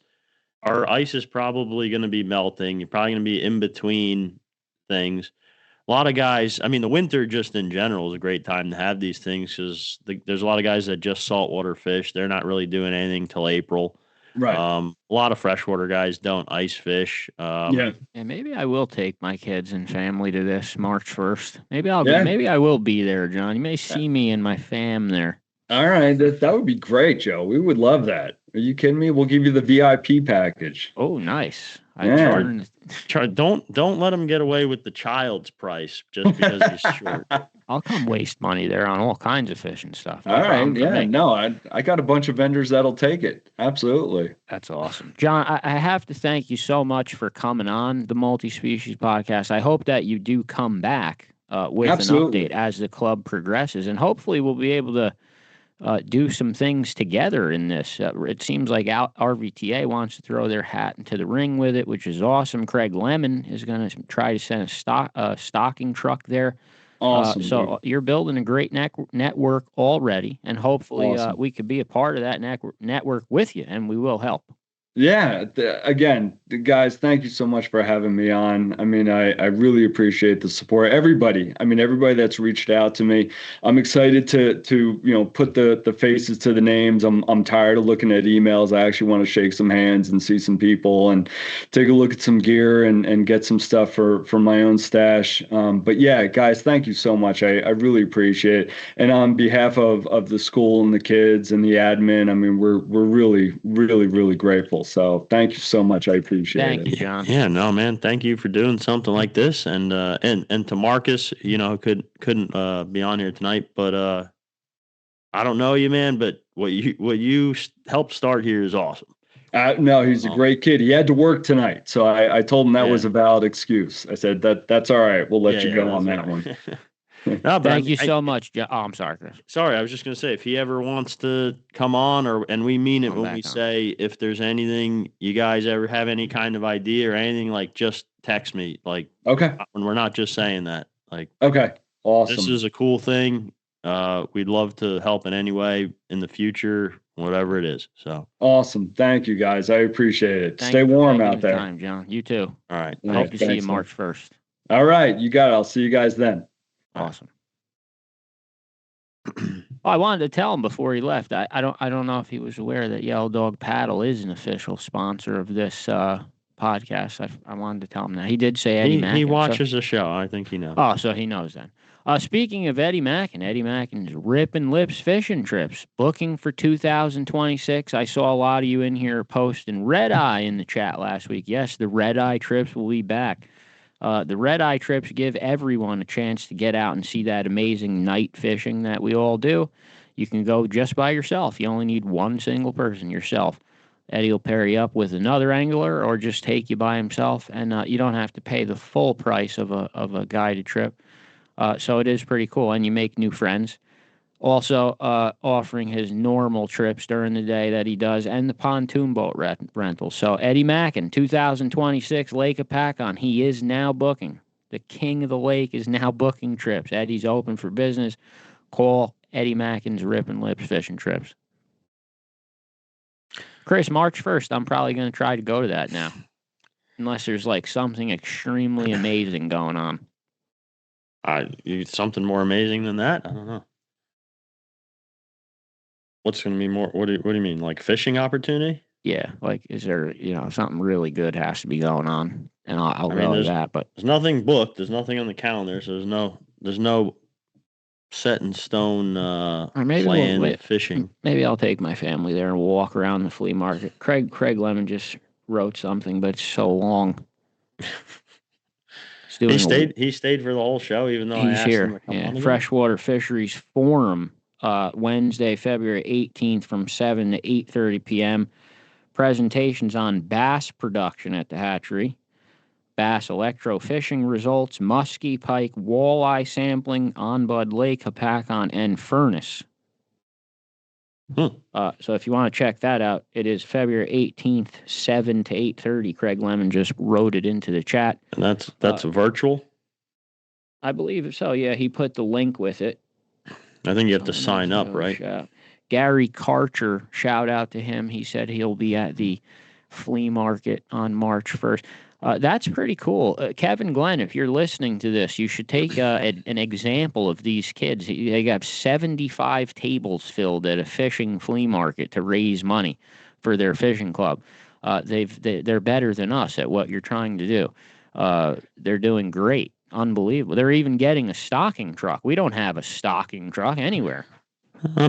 our ice is probably going to be melting. You're probably going to be in between things. A lot of guys, I mean, the winter just in general is a great time to have these things because there's a lot of guys that just saltwater fish. They're not really doing anything till April. Right. A lot of freshwater guys don't ice fish. And maybe I will take my kids and family to this March 1st. Maybe I will be there, John. You may see me and my fam there. All right. That would be great, Joe. We would love that. Are you kidding me? We'll give you the VIP package. Oh, nice. Don't let them get away with the child's price just because he's short. I'll come waste money there on all kinds of fish and stuff. All right. Yeah. No, I got a bunch of vendors that'll take it. Absolutely. That's awesome. John, I have to thank you so much for coming on the Multi-Species podcast. I hope that you do come back with an update as the club progresses, and hopefully we'll be able to do some things together in this. It seems like RVTA wants to throw their hat into the ring with it, which is awesome. Craig Lemon is going to try to send a stocking truck there. Awesome. So you're building a great network already, and hopefully we could be a part of that network with you, and we will help. Yeah. Again, guys, thank you so much for having me on. I mean, I really appreciate the support. Everybody that's reached out to me. I'm excited to put the faces to the names. I'm tired of looking at emails. I actually want to shake some hands and see some people and take a look at some gear and get some stuff for my own stash. But yeah, guys, thank you so much. I really appreciate it. And on behalf of the school and the kids and the admin, I mean, we're really, really, really grateful. So thank you so much. I appreciate it. Thank you, John. Yeah, no, man. Thank you for doing something like this. And to Marcus, couldn't be on here tonight, but I don't know you, man, but what you helped start here is awesome. No, he's a great kid. He had to work tonight, so I told him that was a valid excuse. I said that's all right. We'll let you go on that one. No, but Thank you so much, John. Oh, I'm sorry, Chris. Sorry, I was just going to say, if he ever wants to come on, and we mean it Come when we back on. say, if there's anything you guys ever have any kind of idea or anything, like, just text me. Like, Okay. when we're not just saying that. Like, Okay. Awesome. this is a cool thing. We'd love to help in any way in the future, whatever it is. So awesome. Thank you, guys. I appreciate it. Thank Stay you for warm taking out the there. time, John. You too. all right. All I hope right, to see you thanks, man. March 1st. All right. You got it. I'll see you guys then. Awesome. I wanted to tell him before he left. I don't know if he was aware that Yellow Dog Paddle is an official sponsor of this podcast. I wanted to tell him that. He did say Eddie Mackin. He watches the show. I think he knows. Oh, so he knows then. Speaking of Eddie Mackin's Rippin' Lips fishing trips, booking for 2026. I saw a lot of you in here posting Red Eye in the chat last week. Yes, the Red Eye trips will be back. The Red Eye trips give everyone a chance to get out and see that amazing night fishing that we all do. You can go just by yourself. You only need one single person, yourself. Eddie will pair you up with another angler or just take you by himself, and you don't have to pay the full price of a guided trip. So it is pretty cool, and you make new friends. Also, offering his normal trips during the day that he does, and the pontoon boat rental. So Eddie Mackin, 2026 Lake Hopatcong, he is now booking. The king of the lake is now booking trips. Eddie's open for business. Call Eddie Mackin's Rippin' Lips fishing trips. Chris, March 1st, I'm probably going to try to go to that now, unless there's like something extremely amazing going on. Something more amazing than that? I don't know. What's going to be more? What do you mean? Like fishing opportunity? Yeah, like is there something really good has to be going on, and I'll go to that. But there's nothing booked. There's nothing on the calendar. So there's no set in stone plan fishing. Maybe I'll take my family there and we'll walk around the flea market. Craig Lemon just wrote something, but it's so long. He stayed for the whole show, even though he's I asked here. him to come on. Freshwater Fisheries Forum, Wednesday, February 18th from 7 to 8:30 p.m. Presentations on bass production at the hatchery, bass electrofishing results, muskie, pike, walleye sampling on Bud Lake, Hopatcong, and Furnace. So if you want to check that out, it is February 18th, 7 to 8:30. Craig Lemon just wrote it into the chat. And that's virtual? I believe so, yeah. He put the link with it. I think you have to sign up, right? Gary Karcher, shout out to him. He said he'll be at the flea market on March 1st. That's pretty cool. Kevin Glenn, if you're listening to this, you should take an example of these kids. They got 75 tables filled at a fishing flea market to raise money for their fishing club. They're better than us at what you're trying to do. They're doing great. Unbelievable. They're even getting a stocking truck. We don't have a stocking truck anywhere.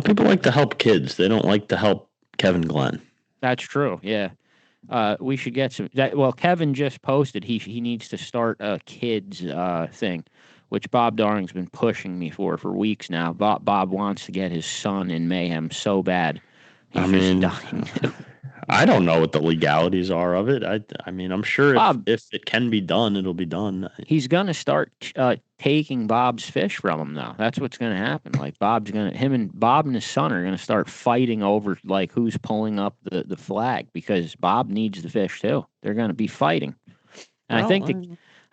People like to help kids. They don't like to help Kevin Glenn. That's true, yeah. We should get some. Well, Kevin just posted he needs to start a kids thing, which Bob Darling's been pushing me for weeks now. Bob wants to get his son in Mayhem so bad. He's dying. I don't know what the legalities are of it. I mean, I'm sure if it can be done, it'll be done. He's gonna start taking Bob's fish from him though. That's what's gonna happen. Like him and Bob and his son are gonna start fighting over like who's pulling up the flag because Bob needs the fish too. They're gonna be fighting. And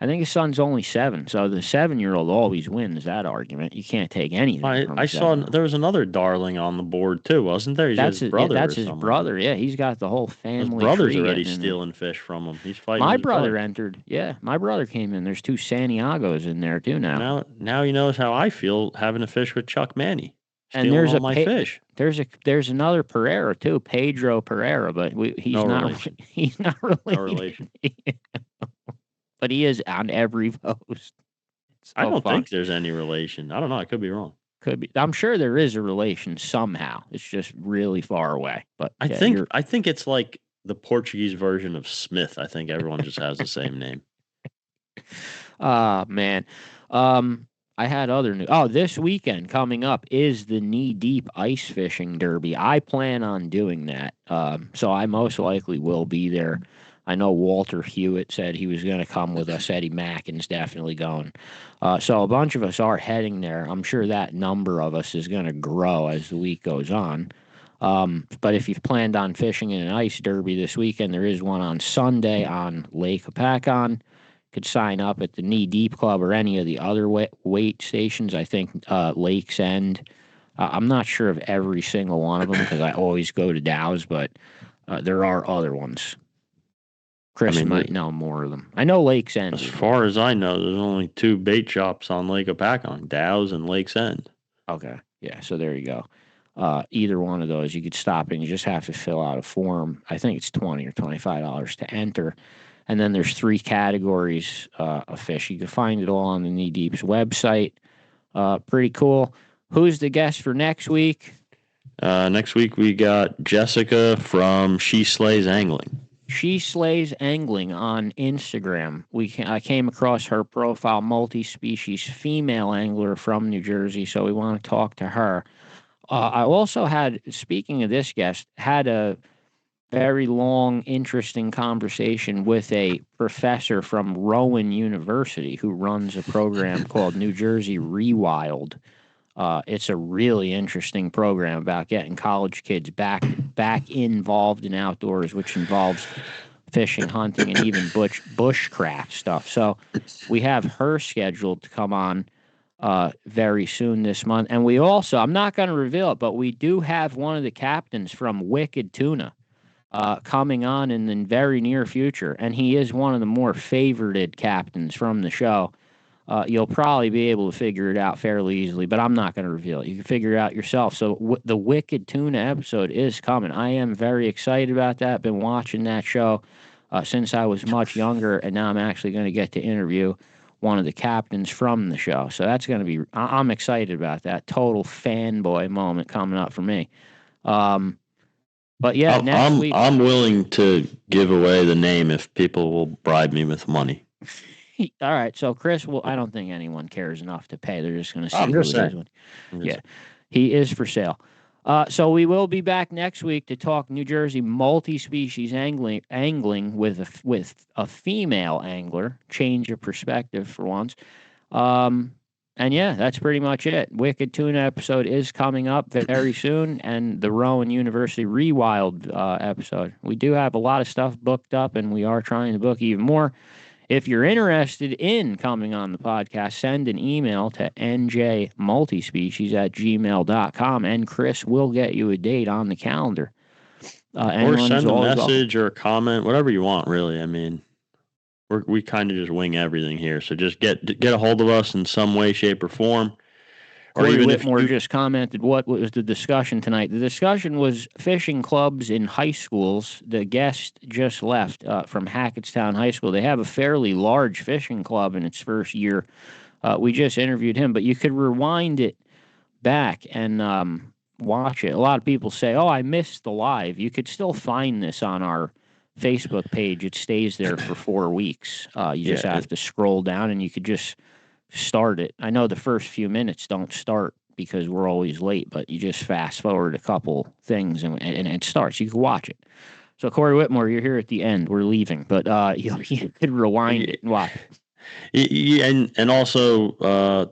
I think his son's only 7, so the 7-year-old always wins that argument. You can't take anything. I saw there was another Darling on the board too, wasn't there? That's his brother. That's his brother. Yeah, he's got the whole family. His brother's already stealing fish from him. He's fighting. My brother entered. Yeah, my brother came in. There's 2 Santiagos in there too now. Now he knows how I feel having to fish with Chuck Manny. And there's my fish. There's another Pereira too, Pedro Pereira, but he's not related. No relation. But he is on every post. I don't think there's any relation. I don't know. I could be wrong. Could be. I'm sure there is a relation somehow. It's just really far away. But I think it's like the Portuguese version of Smith. I think everyone just has the same name. Man. I had other news. Oh, this weekend coming up is the Knee Deep Ice Fishing Derby. I plan on doing that. So I most likely will be there. I know Walter Hewitt said he was going to come with us. Eddie Mackin's definitely going. So a bunch of us are heading there. I'm sure that number of us is going to grow as the week goes on. But if you've planned on fishing in an ice derby this weekend, there is one on Sunday on Lake Hopatcong. Could sign up at the Knee Deep Club or any of the other weight stations. I think Lakes End. I'm not sure of every single one of them because I always go to Dow's, but there are other ones. Chris might know more of them. I know Lakes End. As far as I know, there's only 2 bait shops on Lake Hopatcong, Dow's and Lakes End. Okay. Yeah, so there you go. Either one of those, you could stop and you just have to fill out a form. I think it's $20 or $25 to enter. And then there's 3 categories of fish. You can find it all on the Knee Deep's website. Pretty cool. Who's the guest for next week? Next week we got Jessica from She Slays Angling. She Slays Angling on Instagram. I came across her profile, multi-species female angler from New Jersey, so we want to talk to her. I also had, speaking of this guest, had a very long, interesting conversation with a professor from Rowan University who runs a program called New Jersey Rewild. It's a really interesting program about getting college kids back involved in outdoors, which involves fishing, hunting, and even bushcraft stuff. So we have her scheduled to come on very soon this month. And we also, I'm not going to reveal it, but we do have one of the captains from Wicked Tuna coming on in the very near future. And he is one of the more favorited captains from the show. You'll probably be able to figure it out fairly easily, but I'm not going to reveal it. You can figure it out yourself. So the Wicked Tuna episode is coming. I am very excited about that. Been watching that show since I was much younger, and now I'm actually going to get to interview one of the captains from the show. So that's going to be, I'm excited about that. Total fanboy moment coming up for me. But yeah, next week. I'm willing to give away the name if people will bribe me with money. All right, so Chris, I don't think anyone cares enough to pay. They're just going to see who it is. Yeah, he is for sale. So we will be back next week to talk New Jersey multi-species angling with a female angler. Change of perspective for once. And yeah, that's pretty much it. Wicked Tuna episode is coming up very soon, and the Rowan University Rewild episode. We do have a lot of stuff booked up, and we are trying to book even more. If you're interested in coming on the podcast, send an email to njmultispecies@gmail.com, and Chris will get you a date on the calendar. Or send a message or a comment, whatever you want, really. I mean, we kind of just wing everything here. So just get a hold of us in some way, shape, or form. Or even Whitmore just commented, what was the discussion tonight? The discussion was fishing clubs in high schools. The guest just left from Hackettstown High School. They have a fairly large fishing club in its first year. We just interviewed him, but you could rewind it back and watch it. A lot of people say, oh, I missed the live. You could still find this on our Facebook page. It stays there for 4 weeks. You just have to scroll down, and you could just start it. I know the first few minutes don't start because we're always late, but you just fast forward a couple things and it starts. You can watch it. So Corey Whitmore, you're here at the end. We're leaving, but you could rewind it and watch it. And also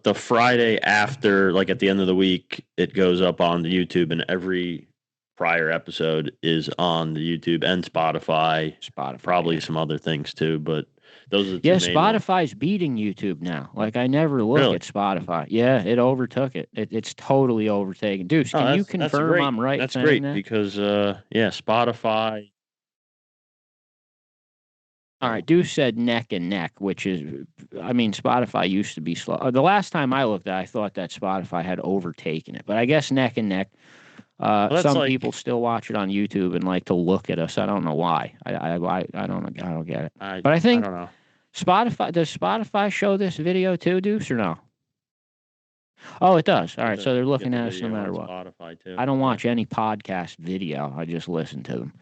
the Friday after, like at the end of the week, it goes up on the YouTube, and every prior episode is on the YouTube and Spotify. Probably some other things too, but those are the two main Spotify's beating YouTube now. Like, I never look at Spotify. Yeah, it overtook it. It's totally overtaken. Deuce, can you confirm I'm right? That's great because, Spotify. All right, Deuce said neck and neck, which is, I mean, Spotify used to be slow. The last time I looked at it, I thought that Spotify had overtaken it. But I guess neck and neck. Some people still watch it on YouTube and like to look at us. I don't know why. I don't get it. But I think don't know. does Spotify show this video too, Deuce, or no? Oh, it does. All right, so they're looking at us no matter what. Spotify too. I don't watch any podcast video. I just listen to them.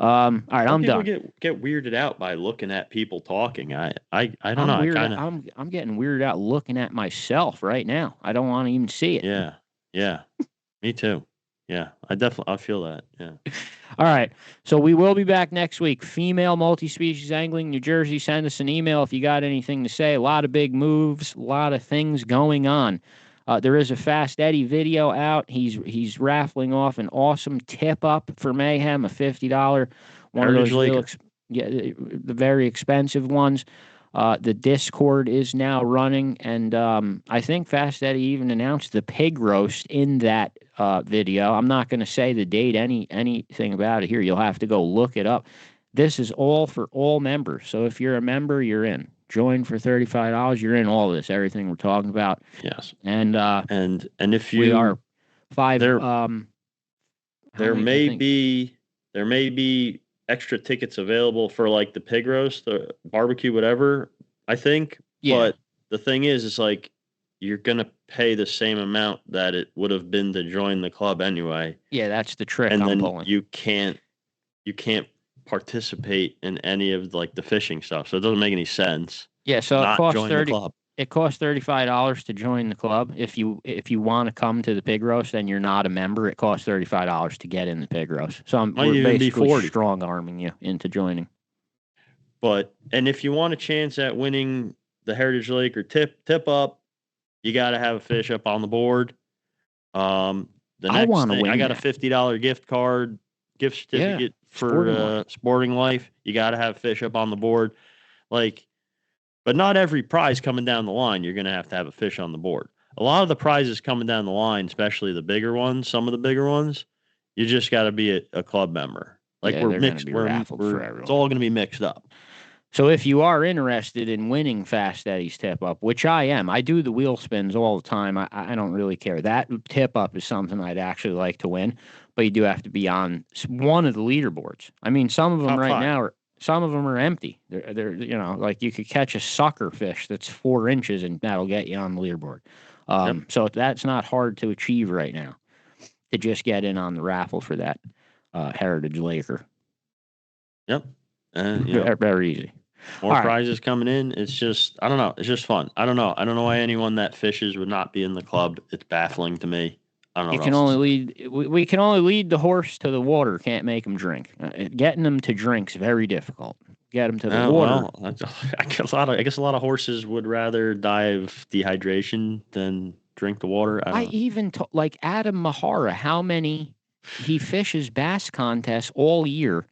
All right, I'm done. Get weirded out by looking at people talking. I don't know. I'm getting weirded out looking at myself right now. I don't want to even see it. Yeah, me too. Yeah, I feel that. Yeah. All right. So we will be back next week. Female multi-species angling, New Jersey. Send us an email if you got anything to say. A lot of big moves, a lot of things going on. There is a Fast Eddie video out. He's raffling off an awesome tip up for Mayhem, a $50 one Heritage of those Laker. the very expensive ones. The Discord is now running, and I think Fast Eddie even announced the pig roast in that video. I'm not going to say the date, anything about it here. You'll have to go look it up. This is all for all members. So if you're a member, you're in. Join for $35. You're in all this, everything we're talking about. Yes. And if you we are five. There may be extra tickets available for like the pig roast, the barbecue, whatever. I think. Yeah. But the thing is like you're gonna pay the same amount that it would have been to join the club anyway. Yeah, that's the trick and I'm then pulling. You can't participate in any of like the fishing stuff, so it doesn't make any sense. Yeah, so it costs $30. It costs $35 to join the club. If you want to come to the pig roast and you're not a member, it costs $35 to get in the pig roast. So we're basically strong arming you into joining. And if you want a chance at winning the Heritage Lake or tip up, you got to have a fish up on the board. The next thing, I got a $50 gift certificate for Sporting Life. You got to have fish up on the board, but not every prize coming down the line you're going to have a fish on the board. A lot of the prizes coming down the line, especially the bigger ones, some of the bigger ones, you just got to be a club member. We're mixed. It's all going to be mixed up. So if you are interested in winning Fast Eddie's tip up, which I am, I do the wheel spins all the time. I don't really care. That tip up is something I'd actually like to win, but you do have to be on one of the leaderboards. I mean, some of them some of them are empty. They're like you could catch a sucker fish that's 4 inches and that'll get you on the leaderboard. So that's not hard to achieve right now to just get in on the raffle for that Heritage Laker. Yep. Very easy. More prizes coming in. It's just, I don't know. It's just fun. I don't know. I don't know why anyone that fishes would not be in the club. It's baffling to me. I don't know. We can only lead the horse to the water. Can't make them drink. Getting them to drink's very difficult. Get them to the water. Well, I guess a lot of horses would rather die of dehydration than drink the water. I even like Adam Mahara. He fishes bass contests all year,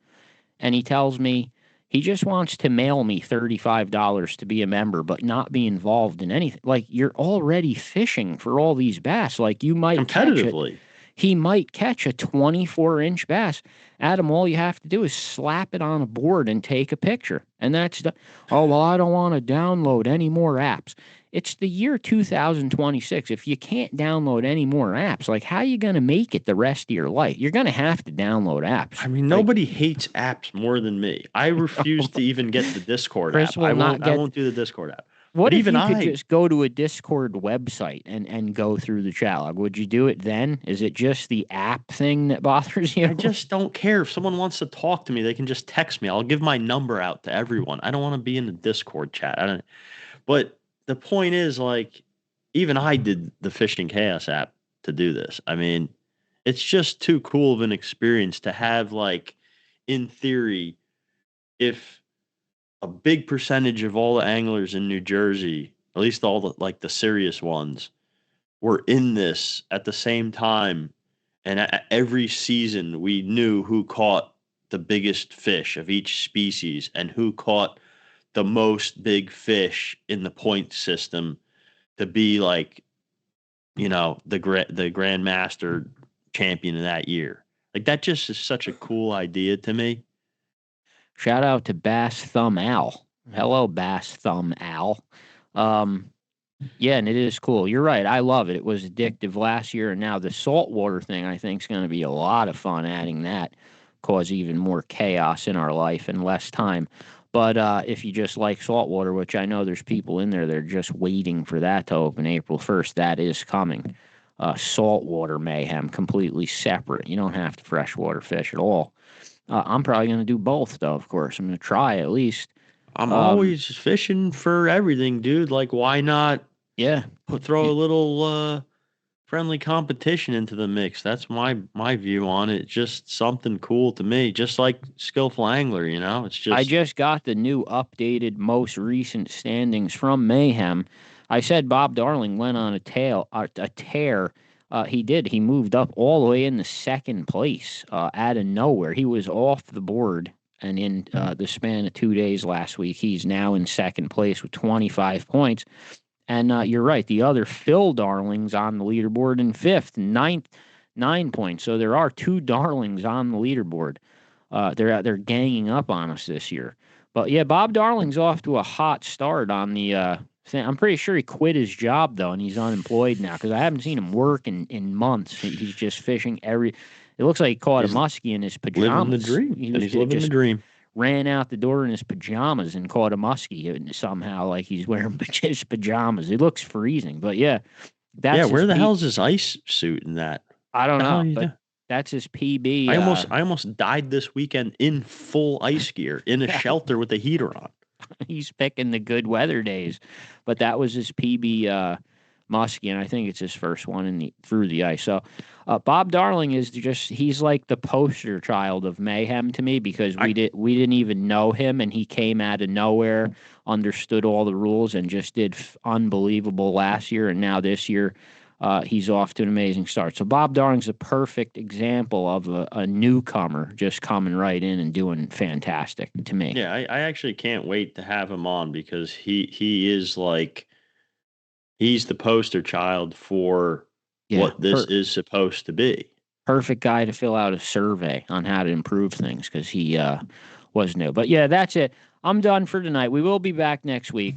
and he tells me he just wants to mail me $35 to be a member, but not be involved in anything. Like, you're already fishing for all these bass. Like, you might competitively. He might catch a 24-inch bass. Adam, all you have to do is slap it on a board and take a picture. And that's I don't want to download any more apps. It's the year 2026. If you can't download any more apps, like, how are you going to make it the rest of your life? You're going to have to download apps. I mean, nobody hates apps more than me. I refuse to even get the Discord app. I won't do the Discord app. What if you could just go to a Discord website and go through the chat log? Would you do it then? Is it just the app thing that bothers you? I just don't care. If someone wants to talk to me, they can just text me. I'll give my number out to everyone. I don't want to be in the Discord chat. But the point is, like, even I did the Fishing Chaos app to do this. I mean, it's just too cool of an experience to have, like, in theory, if a big percentage of all the anglers in New Jersey, at least all the serious ones, were in this at the same time, and every season we knew who caught the biggest fish of each species and who caught the most big fish in the point system to be the Grandmaster champion of that year. Like, that just is such a cool idea to me. Shout out to Bass Thumb Al. Hello, Bass Thumb Al. Yeah, and it is cool. You're right. I love it. It was addictive last year, and now the saltwater thing I think is going to be a lot of fun. Adding that cause even more chaos in our life and less time. But if you just like saltwater, which I know there's people in there that are just waiting for that to open April 1st, that is coming. Saltwater Mayhem, completely separate. You don't have to freshwater fish at all. I'm probably going to do both, though, of course. I'm going to try at least. I'm always fishing for everything, dude. Like, why not? Yeah. Throw a little friendly competition into the mix. That's my view on it. Just something cool to me, just like Skillful Angler, you know? It's just I just got the new updated, most recent standings from Mayhem. I said Bob Darling went on a tear. He did. He moved up all the way into second place out of nowhere. He was off the board, and in the span of 2 days last week, he's now in second place with 25 points. And you're right. The other Phil Darlings on the leaderboard in fifth, ninth, 9 points. So there are two Darlings on the leaderboard. They're ganging up on us this year. But yeah, Bob Darling's off to a hot start on the thing. I'm pretty sure he quit his job though, and he's unemployed now because I haven't seen him work in months. He's just fishing every. It looks like he caught a muskie in his pajamas. living the dream. He's living the dream. Ran out the door in his pajamas and caught a muskie somehow, like he's wearing his pajamas. It looks freezing, but yeah, that's where the hell's his ice suit in that? I don't know, but that's his PB. I almost died this weekend in full ice gear in a shelter with the heater on. He's picking the good weather days, but that was his PB muskie, and I think it's his first one through the ice. So Bob Darling is he's like the poster child of Mayhem to me because we didn't even know him, and he came out of nowhere, understood all the rules, and just did unbelievable last year, and now this year he's off to an amazing start. So Bob Darling's a perfect example of a newcomer just coming right in and doing fantastic to me. Yeah, I actually can't wait to have him on because he is like he's the poster child for what this is supposed to be. Perfect guy to fill out a survey on how to improve things because he was new. But yeah, that's it. I'm done for tonight. We will be back next week.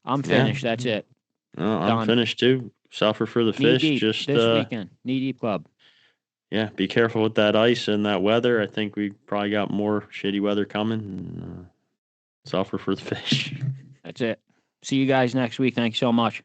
I'm finished. That's it. I'm finished too. Suffer for the fish. Just this weekend. Knee deep club. Yeah, be careful with that ice and that weather. I think we probably got more shitty weather coming. Suffer for the fish. That's it. See you guys next week. Thanks so much.